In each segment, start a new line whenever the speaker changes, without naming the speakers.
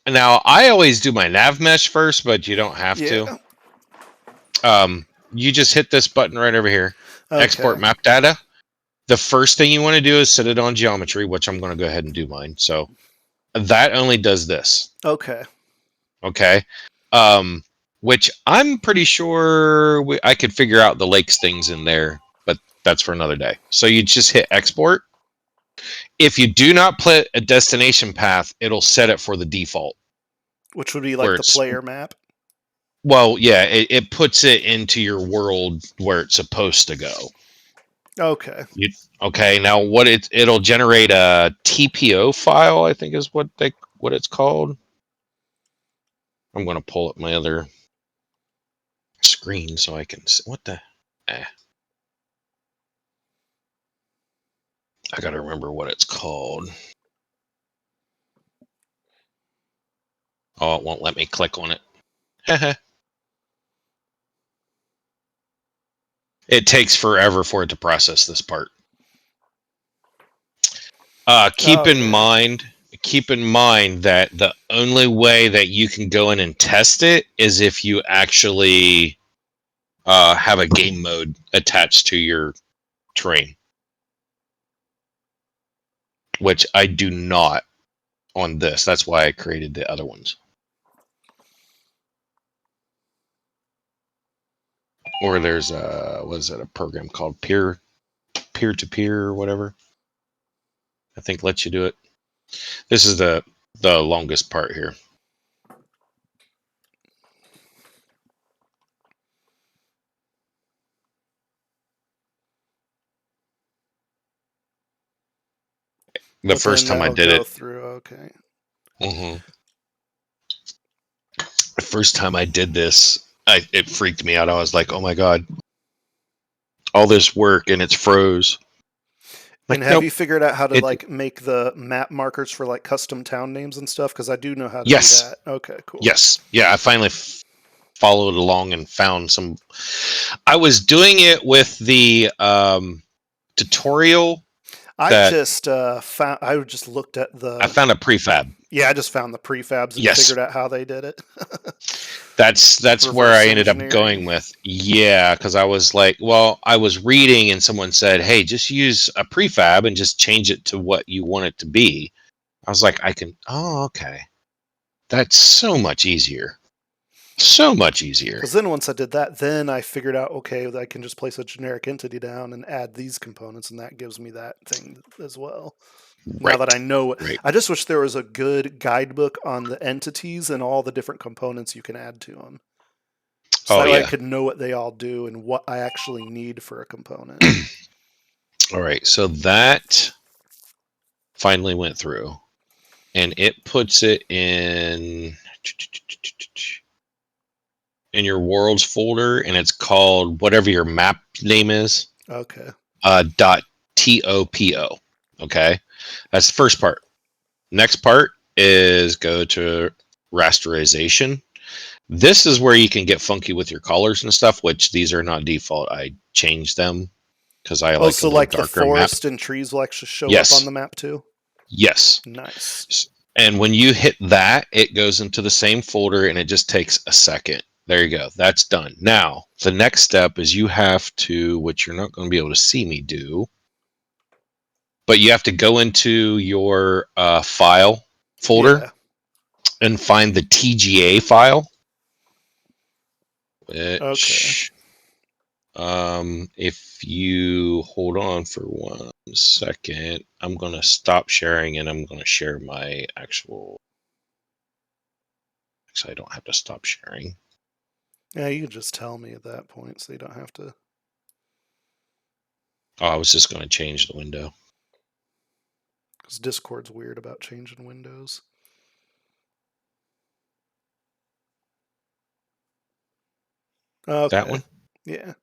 Now, I always do my nav mesh first, but you don't have to. You just hit this button right over here.
Okay.
Export map data. The first thing you want to do is set it on geometry, which I'm going to go ahead and do mine. So that only does this.
Okay.
Okay. Which I'm pretty sure I could figure out the lakes things in there, but that's for another day. So you just hit export. If you do not put a destination path, it'll set it for the default.
Which would be like the player map?
Well, yeah, it puts it into your world where it's supposed to go.
Okay.
Okay, now what it'll generate a TPO file, I think is what it's called. I'm going to pull up my other screen so I can see. What the? I got to remember what it's called. Oh, it won't let me click on it. It takes forever for it to process this part. Keep in mind that the only way that you can go in and test it is if you actually have a game mode attached to your terrain, which I do not on this. That's why I created the other ones. Or there's a program called peer-to-peer or whatever. I think lets you do it. This is the longest part here. The first time I did it.
Okay.
Mm-hmm. The first time I did this, it freaked me out. I was like, "Oh my god, all this work and it's froze."
And have you figured out how to make the map markers for like custom town names and stuff? Because I do know how to do that. Okay, cool.
Yes, yeah, I finally followed along and found some. I was doing it with the tutorial.
I just looked at the.
I found a prefab.
Yeah, I just found the prefabs and figured out how they did it.
That's where I ended up going with. Yeah, because I was like, well, I was reading and someone said, hey, just use a prefab and just change it to what you want it to be. I was like, okay. That's so much easier. So much easier.
Because then once I did that, then I figured out, okay, I can just place a generic entity down and add these components, and that gives me that thing as well. Right. Now that I know it, I just wish there was a good guidebook on the entities and all the different components you can add to them. So that way I could know what they all do and what I actually need for a component.
All right, so that finally went through, and it puts it in your worlds folder, and it's called whatever your map name is.
Okay.
.topo. Okay, that's the first part. Next part is go to rasterization. This is where you can get funky with your colors and stuff, which these are not default. I changed them because I like a darker
the forest
map.
And trees will actually show up on the map too?
Yes.
Nice.
And when you hit that, it goes into the same folder, and it just takes a second. There you go. That's done. Now, the next step is you have to, which you're not going to be able to see me do, but you have to go into your file folder and find the TGA file. Which, if you hold on for 1 second, I'm going to stop sharing and I'm going to share my actual. Actually, I don't have to stop sharing.
Yeah, you can just tell me at that point, so you don't have to.
Oh, I was just going to change the window.
Because Discord's weird about changing windows. Okay.
That one?
Yeah.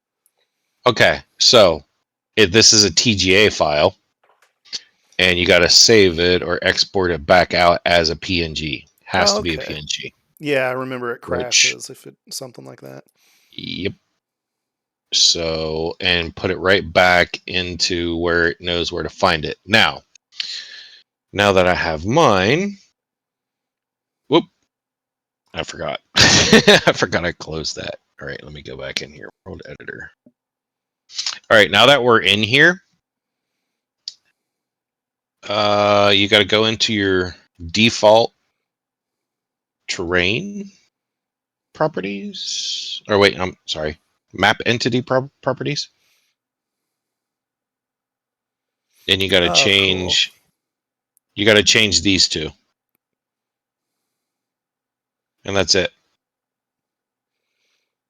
Okay, so this is a TGA file, and you got to save it or export it back out as a PNG. Has to be a PNG.
Yeah, I remember it crashes if it's something like that.
Yep. So, and put it right back into where it knows where to find it. Now that I have mine, whoop, I forgot. I forgot I closed that. All right, let me go back in here. World editor. All right, now that we're in here, you got to go into your default terrain properties. Or wait, I'm sorry. Map entity properties. And you got to
Cool.
change. You got to change these two, and that's it.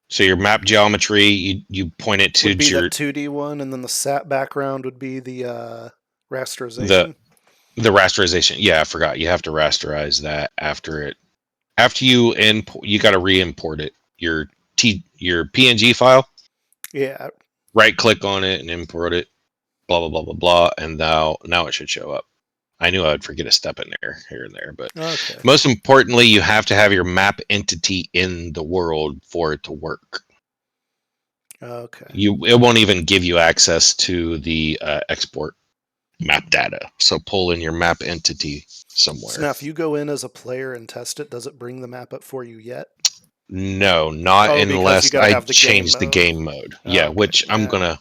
So your map geometry, you point it to
Would be
your
that 2D one, and then the sat background would be the
the
rasterization.
the rasterization. Yeah, I forgot. You have to rasterize that after you import. You got to re-import it. Your PNG file.
Yeah.
Right click on it and import it. Blah blah blah blah blah. And now it should show up. I knew I would forget a step in there here and there, but
Okay.
most importantly, you have to have your map entity in the world for it to work.
Okay.
It won't even give you access to the export map data. So pull in your map entity
So
somewhere.
now, if you go in as a player and test it, does it bring the map up for you yet?
No, not
Oh, because you
unless
got to
I
have the game
change the
mode.
game mode. Yeah,
Okay.
which
Yeah.
I'm gonna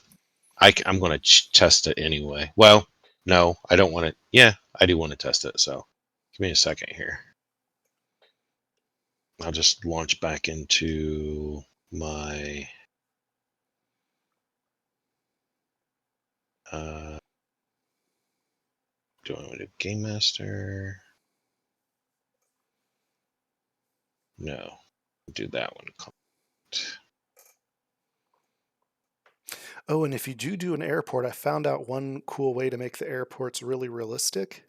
test it anyway. Well, no, I don't want to. Yeah, I do want to test it. So give me a second here. I'll just launch back into my do I want to do Game Master? No, do that one.
Oh, and if you do an airport, I found out one cool way to make the airports really realistic.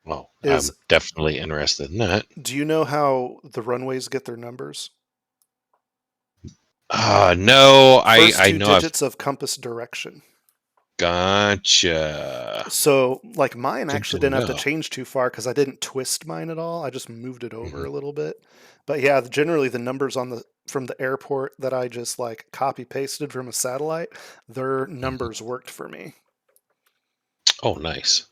Well,
Is
I'm definitely interested in that.
do you know how the runways get their numbers?
No,
First
I
two
know I've
digits of compass direction.
gotcha.
So, like mine
Good
actually
to
didn't have to
know.
change too far because I didn't twist mine at all. I just moved it over
Mhm.
a little bit. But yeah, generally the numbers on the from the airport that I just like copy pasted from a satellite, their
Mhm.
numbers worked for me.
Oh, nice.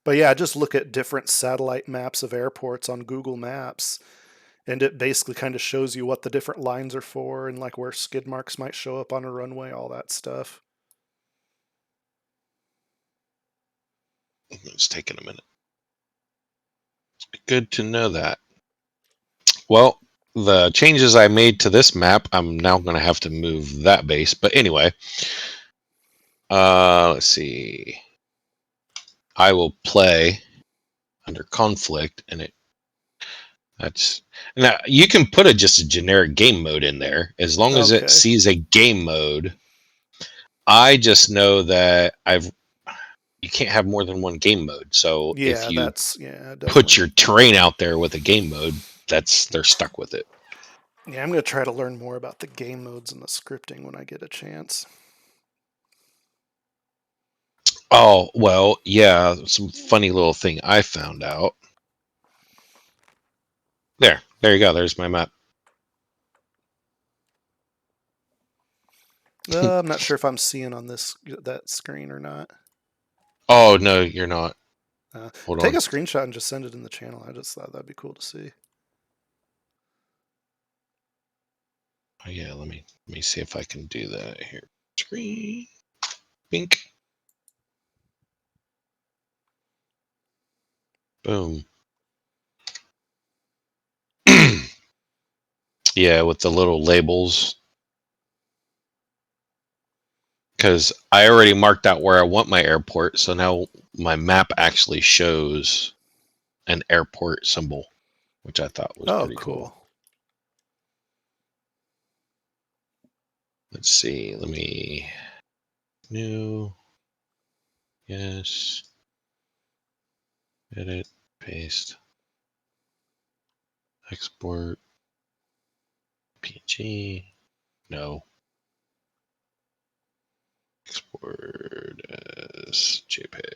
But yeah, just look at different satellite maps of airports on Google Maps, and it basically kind of shows you what the different lines are for and like where skid marks might show up on a runway, all that stuff.
It's taking a minute. Good to know that. Well, the changes I made to this map, I'm now going to have to move that base. But anyway, let's see. I will play under conflict, and that's now you can put just a generic game mode in there as long as it
Okay.
sees a game mode. I just know that you can't have more than one game mode. So if
Yeah,
you
yeah,
put
definitely.
your terrain out there with a game mode, they're stuck with it.
Yeah, I'm going to try to learn more about the game modes and the scripting when I get a chance.
Oh, well, yeah, some funny little thing I found out. There you go. There's my map.
I'm not sure if I'm seeing on that screen or not.
Oh, no, you're not. Hold
Take a
on.
screenshot and just send it in the channel. I just thought that'd be cool to see.
Oh, yeah, let me see if I can do that here. Screen. Bink. Boom. Yeah, with the little labels. Because I already marked out where I want my airport, so now my map actually shows an airport symbol, which I thought was
Oh,
pretty cool.
cool.
Let's see. Let me new. Yes. Edit. Paste. Export. PNG. No. Export as JPEG.